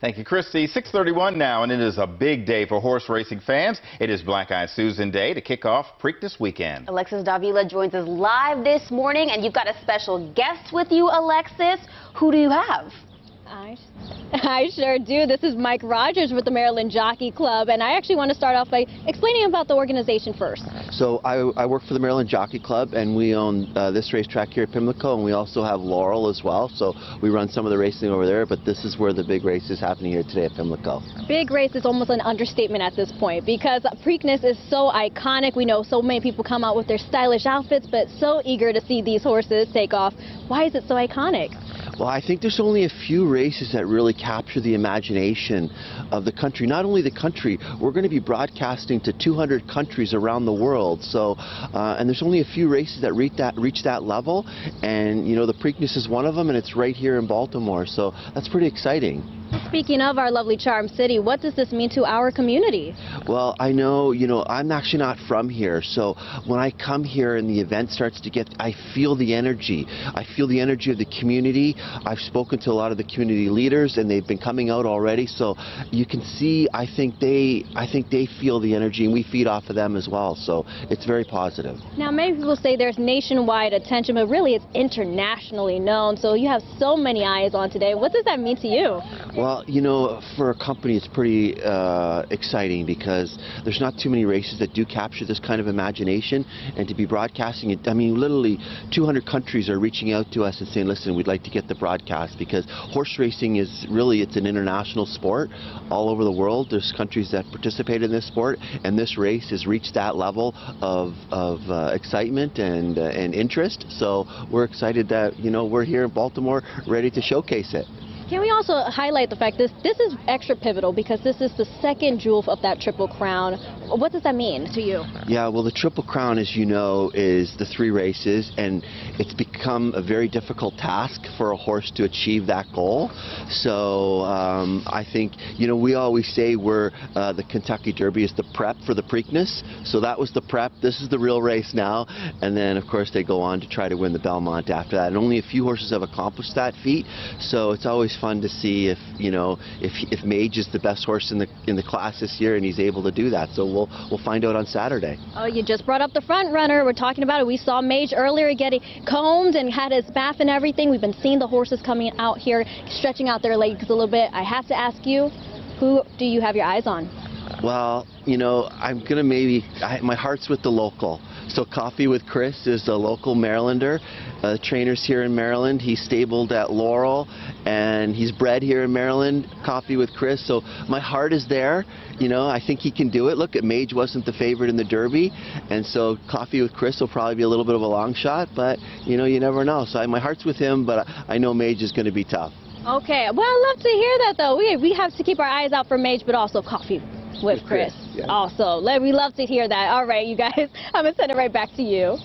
Thank you, Christy. 6:31 now, and it is a big day for horse racing fans. It is Black-Eyed Susan Day to kick off Preakness weekend. Alexis Davila joins us live this morning, and you've got a special guest with you, Alexis. Who do you have? I sure do. This is Mike Rogers with the Maryland Jockey Club, and I actually want to start off by explaining about the organization first. So I work for the Maryland Jockey Club, and we own this racetrack here at Pimlico, and we also have Laurel as well. So we run some of the racing over there, but this is where the big race is happening here today at Pimlico. Big race is almost an understatement at this point because Preakness is so iconic. We know so many people come out with their stylish outfits, but so eager to see these horses take off. Why is it so iconic? Well, I think there's only a few races that really capture the imagination of the country. Not only the country, we're going to be broadcasting to 200 countries around the world. So, and there's only a few races that reach that level. And, you know, the Preakness is one of them, and it's right here in Baltimore. So that's pretty exciting. Speaking of our lovely Charm City, what does this mean to our community? Well, I know, I'm actually not from here, so when I come here and the event starts to I feel the energy. I feel the energy of the community. I've spoken to a lot of the community leaders, and they've been coming out already, so you can see, I think they feel the energy, and we feed off of them as well, so it's very positive. Now, many people say there's nationwide attention, but really it's internationally known, so you have so many eyes on today. What does that mean to you? Well, for a company, it's pretty exciting because there's not too many races that do capture this kind of imagination, and to be broadcasting it, I mean, literally 200 countries are reaching out to us and saying, listen, we'd like to get the broadcast, because horse racing is really, it's an international sport all over the world. There's countries that participate in this sport, and this race has reached that level of excitement and interest. So we're excited that, we're here in Baltimore ready to showcase it. Can we also highlight the fact this is extra pivotal because this is the second jewel of that Triple Crown. What does that mean to you? Yeah, well, the Triple Crown, as you know, is the 3 races, and it's become a very difficult task for a horse to achieve that goal. So I think, we always say the Kentucky Derby is the prep for the Preakness. So that was the prep. This is the real race now. And then, of course, they go on to try to win the Belmont after that. And only a few horses have accomplished that feat. So it's always fun to see if Mage is the best horse in the class this year, and he's able to do that. So we'll find out on Saturday. Oh, you just brought up the front runner. We're talking about it. We saw Mage earlier getting combed and had his bath and everything. We've been seeing the horses coming out here, stretching out their legs a little bit. I have to ask you, who do you have your eyes on? Well, I'm gonna my heart's with the local. So Coffee with Chris is a local Marylander. Trainer's here in Maryland. He's stabled at Laurel, and he's bred here in Maryland. Coffee with Chris. So my heart is there. I think he can do it. Look, Mage wasn't the favorite in the Derby, and so Coffee with Chris will probably be a little bit of a long shot, but you never know. So my heart's with him, but I know Mage is going to be tough. Okay, well, I love to hear that, though. We have to keep our eyes out for Mage, but also Coffee with Chris. Yeah. Also, we love to hear that. All right, you guys, I'm going to send it right back to you.